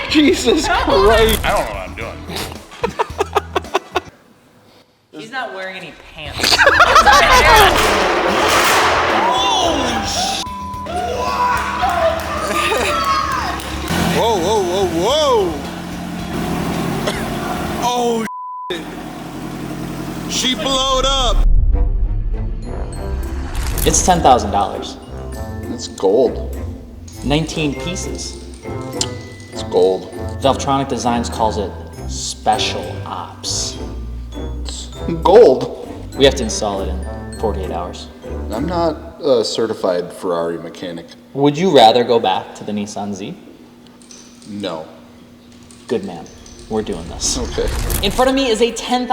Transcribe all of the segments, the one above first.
Jesus Christ. I don't know what I'm doing. He's not wearing any pants. Whoa, whoa, whoa, whoa! Oh, shit. She blowed up. It's $10,000. It's gold. 19 pieces. It's gold. Valvetronic Designs calls it special ops. It's gold. We have to install it in 48 hours. I'm not a certified Ferrari mechanic. Would you rather go back to the Nissan Z? No. Good man. We're doing this. Okay. In front of me is a $10,000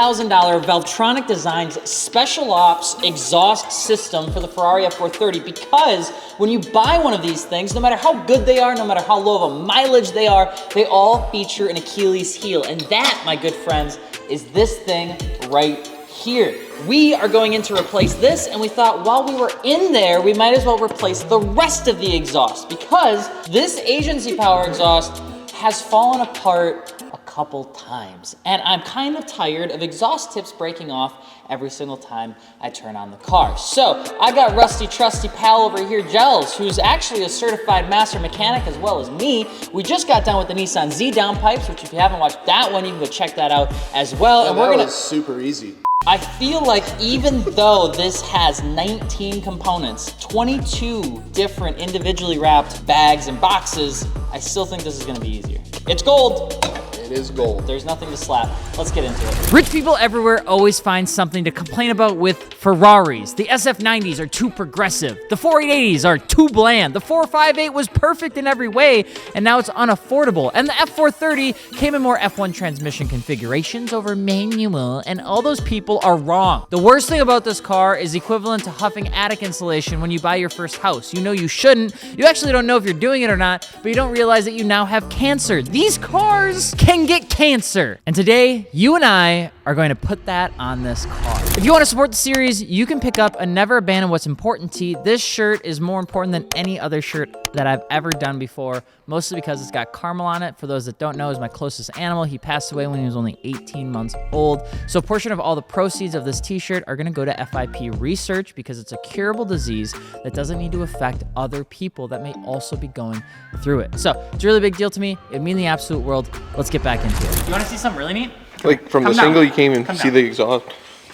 Valvetronic Designs Special Ops exhaust system for the Ferrari F430, because when you buy one of these things, no matter how good they are, no matter how low of a mileage they are, they all feature an Achilles heel. And that, my good friends, is this thing right here. We are going in to replace this, and we thought while we were in there, we might as well replace the rest of the exhaust, because this agency power exhaust has fallen apart a couple times. And I'm kind of tired of exhaust tips breaking off every single time I turn on the car. So I got rusty trusty pal over here, Gels, who's actually a certified master mechanic as well as me. We just got done with the Nissan Z downpipes, which if you haven't watched that one, you can go check that out as well. And we're gonna super easy. I feel like even though this has 19 components, 22 different individually wrapped bags and boxes, I still think this is gonna be easier. It's gold. It is gold. There's nothing to slap. Let's get into it. Rich people everywhere always find something to complain about with Ferraris. The SF90s are too progressive. The 4880s are too bland. The 458 was perfect in every way, and now it's unaffordable. And the F430 came in more F1 transmission configurations over manual, and all those people are wrong. The worst thing about this car is equivalent to huffing attic insulation when you buy your first house. You know you shouldn't. You actually don't know if you're doing it or not, but you don't realize that you now have cancer. These cars can get cancer. And today, you and I are going to put that on this car. If you want to support the series, you can pick up a Never Abandon What's Important tee. This shirt is more important than any other shirt that I've ever done before, mostly because it's got caramel on it. For those that don't know, is my closest animal. He passed away when he was only 18 months old. So a portion of all the proceeds of this t-shirt are gonna go to FIP research, because it's a curable disease that doesn't need to affect other people that may also be going through it. So it's a really big deal to me. It'd mean the absolute world. Let's get back into it. You wanna see something really neat? Like from the Come down. single, you can't even Come see down. the exhaust.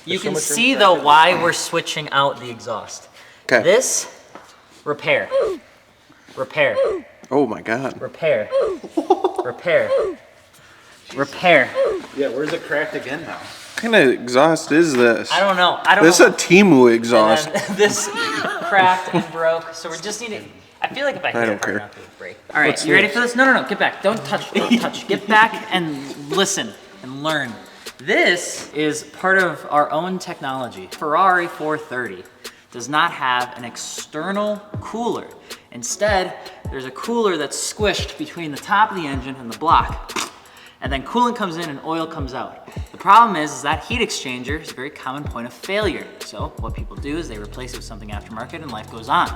You can see though why we're switching out the exhaust. Okay. This, repair. Repair. Oh my God. Repair. Repair. Repair. Yeah, where's it cracked again now? What kind of exhaust is this? I don't know. I don't This know. is a Timu exhaust. And then this cracked and broke, so we just need to. I feel like if I hit don't it hard care. enough, it would break. All right, you ready for this? No, no, no. Get back. Don't touch. Don't touch. Get back and listen and learn. This is part of our own technology. Ferrari 430 does not have an external cooler. Instead, there's a cooler that's squished between the top of the engine and the block. And then coolant comes in and oil comes out. The problem is that heat exchanger is a very common point of failure. So what people do is they replace it with something aftermarket and life goes on.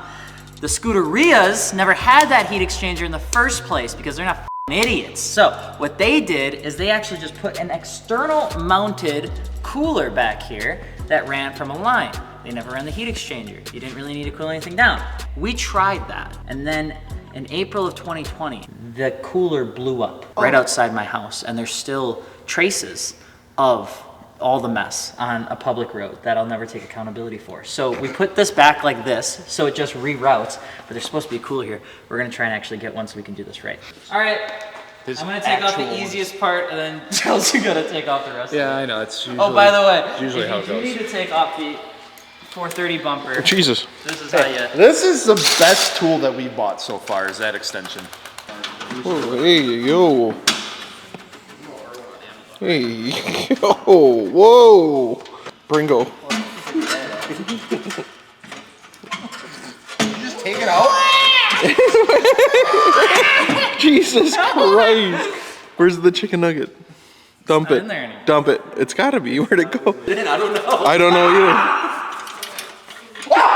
The Scuderias never had that heat exchanger in the first place because they're not f***ing idiots. So what they did is they actually just put an external mounted cooler back here that ran from a line. They never ran the heat exchanger. You didn't really need to cool anything down. We tried that, and then in April of 2020, the cooler blew up right outside my house, and there's still traces of all the mess on a public road that I'll never take accountability for. So we put this back like this, so it just reroutes, but there's supposed to be a cooler here. We're gonna try and actually get one so we can do this right. All right, I'm gonna take off the easiest part, and then Chelsea gotta take off the rest of it. Yeah, I know. It's usually, Oh, by the way, usually how it if you goes. need to take off the 430 bumper, Jesus. this is how you... This is the best tool that we bought so far, is that extension. Oh, hey, yo. Hey, yo. Whoa. Bringo. Just take it out? Jesus Christ. Where's the chicken nugget? Dump not it. in there anymore. Dump it. It's gotta be. Where'd it go? I don't know. I don't know either. Oh,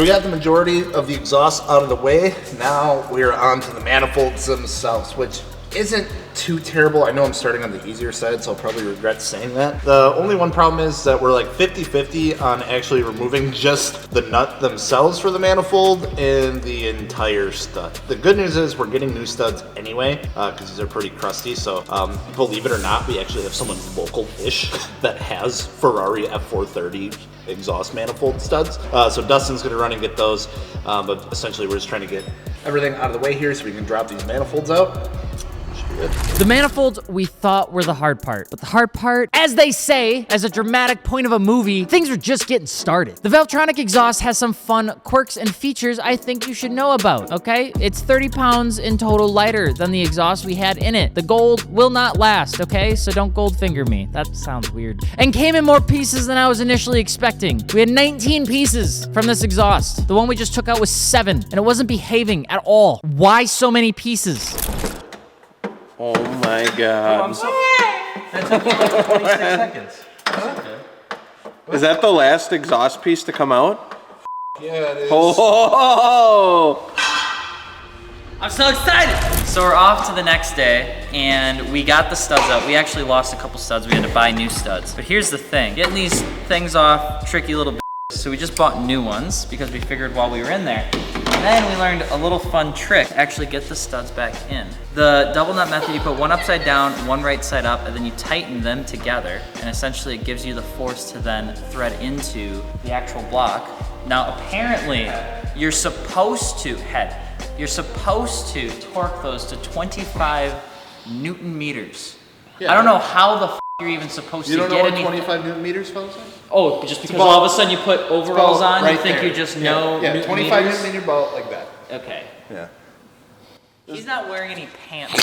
So we got the majority of the exhaust out of the way. Now we're on to the manifolds themselves, which isn't too terrible. I know I'm starting on the easier side, so I'll probably regret saying that. The only one problem is that we're like 50-50 on actually removing just the nut themselves for the manifold and the entire stud. The good news is we're getting new studs anyway, because these are pretty crusty. So believe it or not, we actually have someone local-ish that has Ferrari F430 exhaust manifold studs. So Dustin's gonna run and get those, but essentially we're just trying to get everything out of the way here so we can drop these manifolds out. The manifolds we thought were the hard part, but the hard part, as they say, as a dramatic point of a movie, things are just getting started. The Valvetronic exhaust has some fun quirks and features I think you should know about, okay? It's 30 pounds in total lighter than the exhaust we had in it. The gold will not last, okay? So don't gold finger me. That sounds weird. And came in more pieces than I was initially expecting. We had 19 pieces from this exhaust. The one we just took out was 7, and it wasn't behaving at all. Why so many pieces? Oh my god. That took me like 26 seconds. Is that the last exhaust piece to come out? Yeah, it is. Oh! I'm so excited! So we're off to the next day, and we got the studs out. We actually lost a couple studs. We had to buy new studs. But here's the thing. Getting these things off, tricky little bit. So we just bought new ones because we figured while we were in there. And then we learned a little fun trick to actually get the studs back in. The double nut method, you put one upside down, one right side up, and then you tighten them together. And essentially it gives you the force to then thread into the actual block. Now apparently, you're supposed to torque those to 25 Newton meters. Yeah. I don't know how the you're even supposed to You don't get know what any. 25 Newton meters folks are? Oh, just because all of a sudden you put overalls on, right you think there. you just know Yeah, Newton 25 meters? Newton meter belt like that. Okay. Yeah. He's not wearing any pants.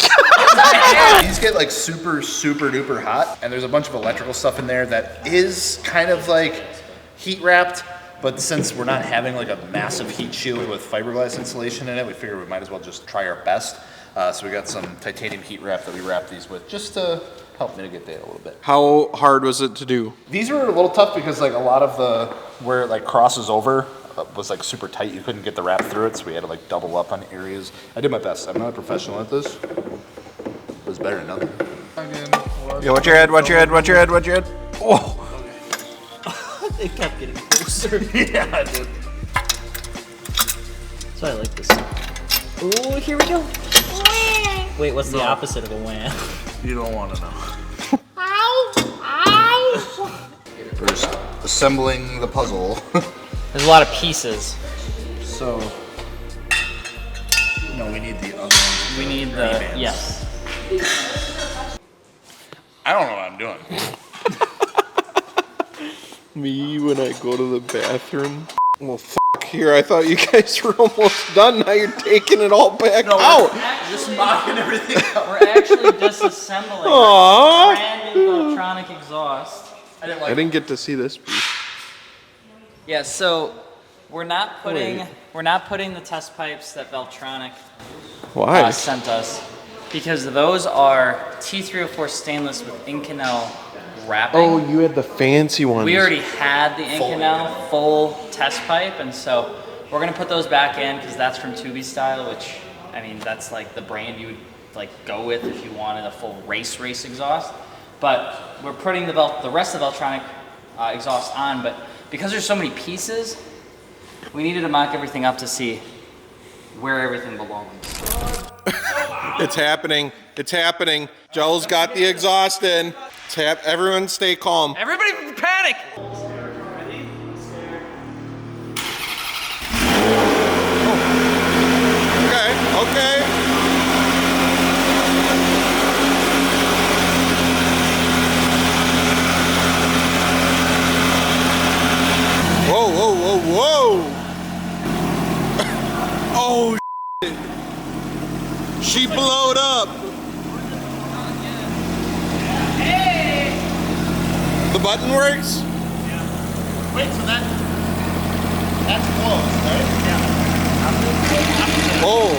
These get like super duper hot, and there's a bunch of electrical stuff in there that is kind of like heat wrapped, but since we're not having like a massive heat shield with fiberglass insulation in it, we figured we might as well just try our best. So we got some titanium heat wrap that we wrap these with just to help mitigate that a little bit. How hard was it to do? These were a little tough because like a lot of the, where it like crosses over was like super tight. You couldn't get the wrap through it, so we had to like double up on areas. I did my best. I'm not a professional at this. It was better than nothing. Yeah, watch your head, watch your head, watch your head, watch your head. Oh! They kept getting closer. Yeah, I did. That's why I like this. Ooh, here we go. Wait, what's the opposite of a wham? You don't want to know. We're just assembling the puzzle. There's a lot of pieces. So, no, we need the other one. We need the, yes. I don't know what I'm doing. Me when I go to the bathroom. Well, here, I thought you guys were almost done. Now you're taking it all back out. Just mocking everything out. We're actually disassembling Aww. a brand new Valvetronic exhaust. I didn't get to see this piece. Yeah, so we're not putting the test pipes that Valvetronic Why? sent us because those are T304 stainless with Inconel wrapping. Oh, you had the fancy ones. We already had the Inconel full test pipe, and so we're gonna put those back in because that's from Tubi Style, which I mean that's like the brand you would like go with if you wanted a full race exhaust. But we're putting the rest of the Valvetronic exhaust on, but because there's so many pieces, we needed to mock everything up to see where everything belongs. It's happening. It's happening. Joel's got the exhaust in. Everyone stay calm. Everybody panic! Okay. Whoa. Oh, shit. She blowed up. The button works? Wait, so that's closed, right? Yeah. Oh.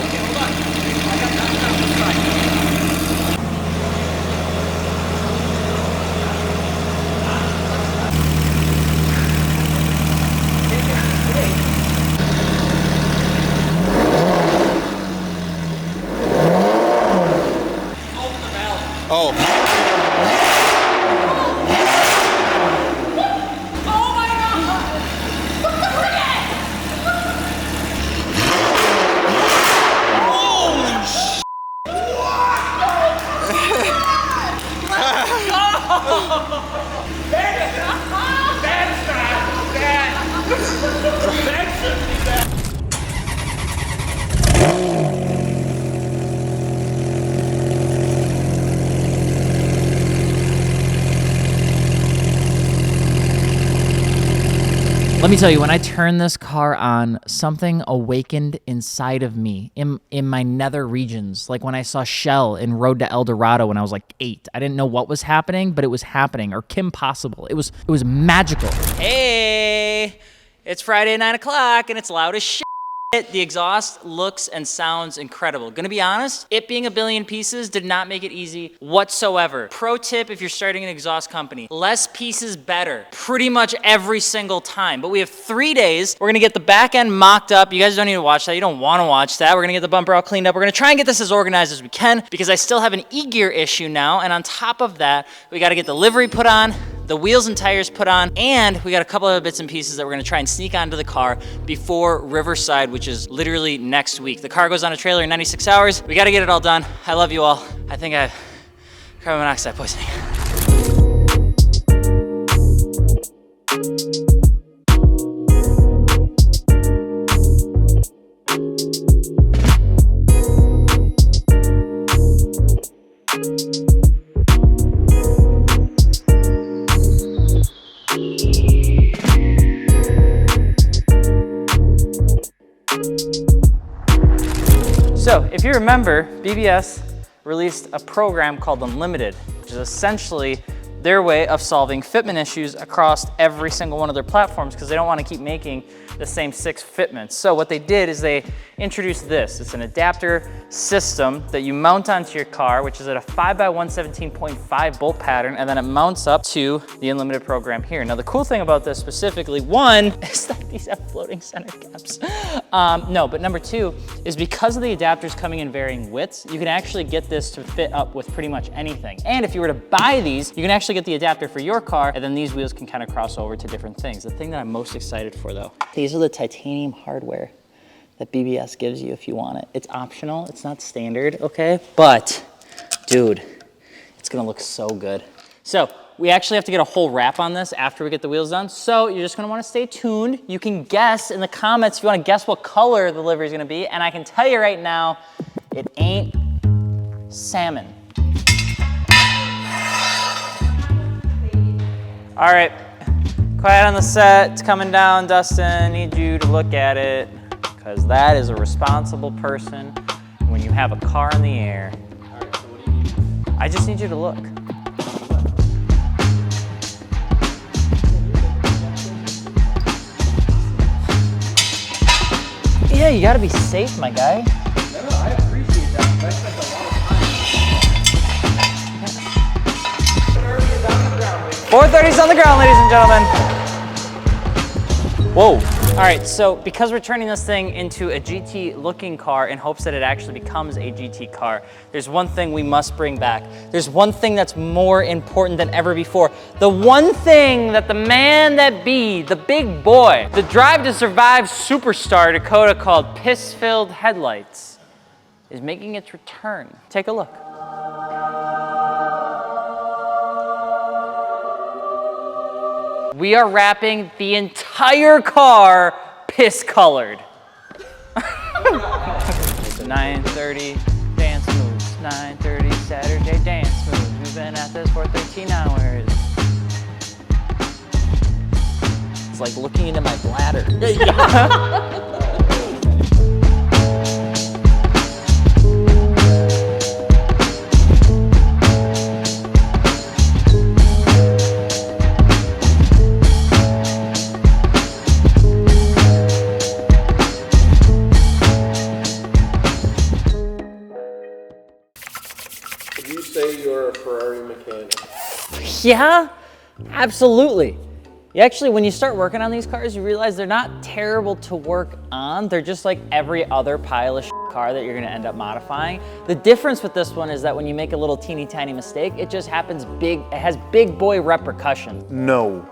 Let me tell you, when I turned this car on, something awakened inside of me in my nether regions. Like when I saw Shell in Road to El Dorado when I was like 8. I didn't know what was happening, but it was happening. Or Kim Possible. It was magical. Hey, it's Friday at 9 o'clock and it's loud as shit. The exhaust looks and sounds incredible. Gonna be honest, it being a billion pieces did not make it easy whatsoever. Pro tip if you're starting an exhaust company, less pieces better. Pretty much every single time. But we have 3 days. We're gonna get the back end mocked up. You guys don't need to watch that. You don't wanna watch that. We're gonna get the bumper all cleaned up. We're gonna try and get this as organized as we can because I still have an E-gear issue now. And on top of that, we gotta get the livery put on, the wheels and tires put on, and we got a couple of bits and pieces that we're gonna try and sneak onto the car before Riverside, which is literally next week. The car goes on a trailer in 96 hours. We gotta get it all done. I love you all. I think I have carbon monoxide poisoning. So, if you remember, BBS released a program called Unlimited, which is essentially their way of solving fitment issues across every single one of their platforms because they don't want to keep making the same 6 fitments. So what they did is they introduced this. It's an adapter system that you mount onto your car, which is at a 5x117.5 bolt pattern, and then it mounts up to the Unlimited program here. Now the cool thing about this specifically, one, is that these have floating center caps. No, but number 2 is because of the adapters coming in varying widths, you can actually get this to fit up with pretty much anything. And if you were to buy these, you can actually get the adapter for your car, and then these wheels can kind of cross over to different things. The thing that I'm most excited for though, these are the titanium hardware that BBS gives you if you want it. It's optional, it's not standard, okay? But, dude, it's gonna look so good. So, we actually have to get a whole wrap on this after we get the wheels done, so you're just gonna wanna stay tuned. You can guess in the comments if you wanna guess what color the livery is gonna be, and I can tell you right now, it ain't salmon. All right, quiet on the set, it's coming down, Dustin. I need you to look at it, because that is a responsible person when you have a car in the air. All right, so what do you need? I just need you to look. Yeah, you gotta be safe, my guy. No, I appreciate that. I spent a lot of time. 430's on the ground, ladies and gentlemen. Whoa. All right, so because we're turning this thing into a GT looking car in hopes that it actually becomes a GT car, there's one thing we must bring back. There's one thing that's more important than ever before. The one thing that the man that be, the big boy, the Drive to Survive superstar Dakota called piss-filled headlights, is making its return. Take a look. We are wrapping the entire car piss-colored. 9:30 dance moves, 9:30 Saturday dance moves. We've been at this for 13 hours. It's like looking into my bladder. Would you say you're a Ferrari mechanic? Yeah, absolutely. Actually, when you start working on these cars, you realize they're not terrible to work on. They're just like every other pile of car that you're gonna end up modifying. The difference with this one is that when you make a little teeny tiny mistake, it just happens big, it has big boy repercussions. No,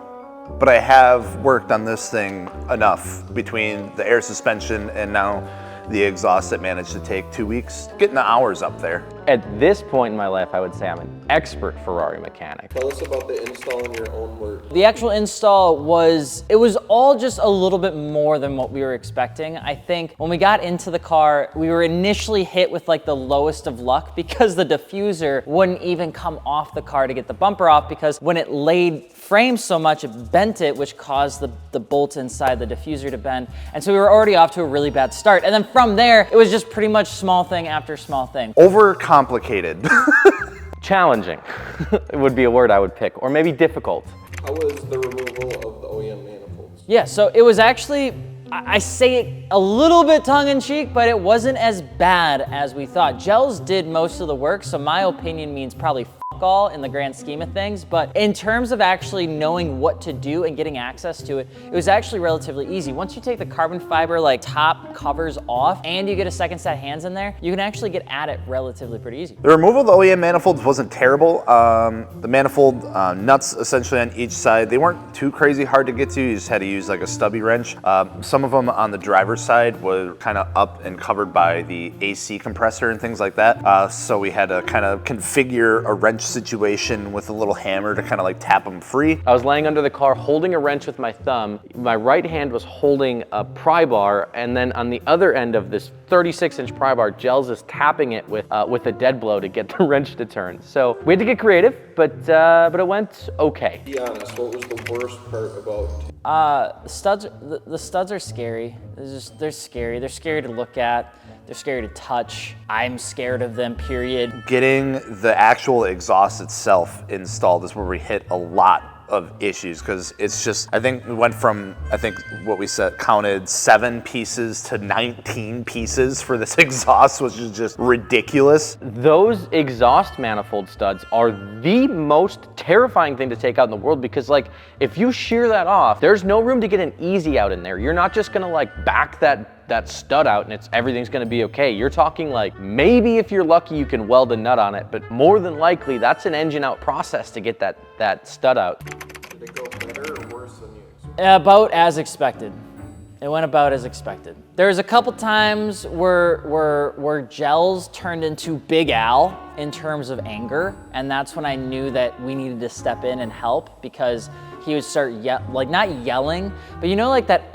but I have worked on this thing enough between the air suspension and now the exhaust that managed to take 2 weeks, getting the hours up there. At this point in my life, I would say I'm an expert Ferrari mechanic. Tell us about the install in your own words. The actual install was all just a little bit more than what we were expecting. I think when we got into the car, we were initially hit with like the lowest of luck because the diffuser wouldn't even come off the car to get the bumper off, because when it laid frame so much, it bent it, which caused the bolt inside the diffuser to bend. And so we were already off to a really bad start. And then from there, it was just pretty much small thing after small thing. Overcomplicated. Challenging would be a word I would pick, or maybe difficult. How was the removal of the OEM manifolds? Yeah, so it was actually, I say it a little bit tongue-in-cheek, but it wasn't as bad as we thought. Gels did most of the work, so my opinion means probably all in the grand scheme of things, but in terms of actually knowing what to do and getting access to it, it was actually relatively easy. Once you take the carbon fiber like top covers off and you get a second set of hands in there, you can actually get at it relatively pretty easy. The removal of the OEM manifolds wasn't terrible. The manifold nuts essentially on each side, they weren't too crazy hard to get to. You just had to use like a stubby wrench. Some of them on the driver's side were kind of up and covered by the AC compressor and things like that. So we had to kind of configure a wrench situation with a little hammer to kind of like tap them free. I was laying under the car holding a wrench with my thumb. My right hand was holding a pry bar, and then on the other end of this 36-inch pry bar, Gels is tapping it with a dead blow to get the wrench to turn. So we had to get creative, but it went okay. Be honest, what was the worst part about? The studs are scary. They're scary. They're scary to look at. They're scary to touch. I'm scared of them, period. Getting the actual exhaust itself installed is where we hit a lot of issues, because it's just, I think we went from, what we said, counted 7 pieces to 19 pieces for this exhaust, which is just ridiculous. Those exhaust manifold studs are the most terrifying thing to take out in the world, because like, if you shear that off, there's no room to get an easy out in there. You're not just gonna like back that stud out and everything's gonna be okay. You're talking like, maybe if you're lucky you can weld a nut on it, but more than likely that's an engine out process to get that stud out. Did it go better or worse than you expected? About as expected. It went about as expected. There was a couple times where Gels turned into Big Al in terms of anger, and that's when I knew that we needed to step in and help, because he would start not yelling, but you know, like that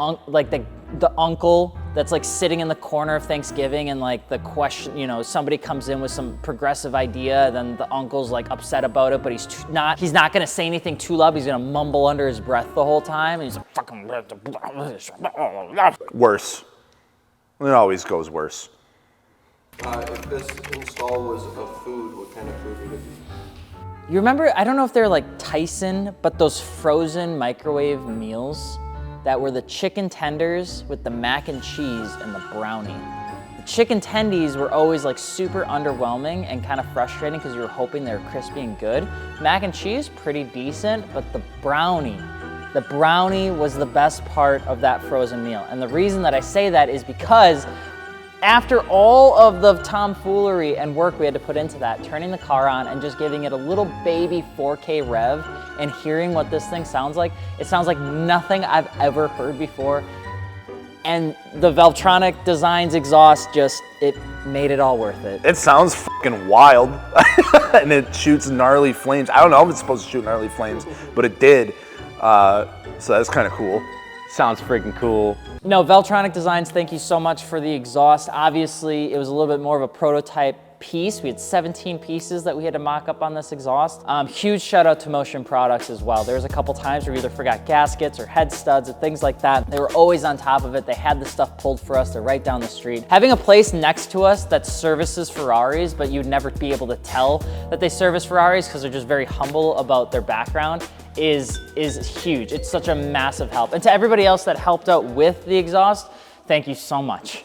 the uncle that's like sitting in the corner of Thanksgiving, and like the question, you know, somebody comes in with some progressive idea, then the uncle's like upset about it, but he's not gonna say anything too loud. He's gonna mumble under his breath the whole time, and he's like, fucking Worse. It always goes worse. If this install was of food, what kind of food would it be? You remember, I don't know if they're like Tyson, but those frozen microwave meals that were the chicken tenders with the mac and cheese and the brownie. The chicken tendies were always like super underwhelming and kind of frustrating because you were hoping they were crispy and good. Mac and cheese, pretty decent, but the brownie was the best part of that frozen meal. And the reason that I say that is because after all of the tomfoolery and work we had to put into that, turning the car on and just giving it a little baby 4K rev and hearing what this thing sounds like, it sounds like nothing I've ever heard before. And the Valvetronic Designs exhaust it made it all worth it. It sounds fucking wild. And it shoots gnarly flames. I don't know if it's supposed to shoot gnarly flames, but it did. So that's kind of cool. Sounds freaking cool. No, Valvetronic Designs, thank you so much for the exhaust. Obviously, it was a little bit more of a prototype piece. We had 17 pieces that we had to mock up on this exhaust. Huge shout out to Motion Products as well. There was a couple times where we either forgot gaskets or head studs or things like that. They were always on top of it. They had the stuff pulled for us. They're right down the street. Having a place next to us that services Ferraris, but you'd never be able to tell that they service Ferraris because they're just very humble about their background, is huge. It's such a massive help. And to everybody else that helped out with the exhaust, thank you so much.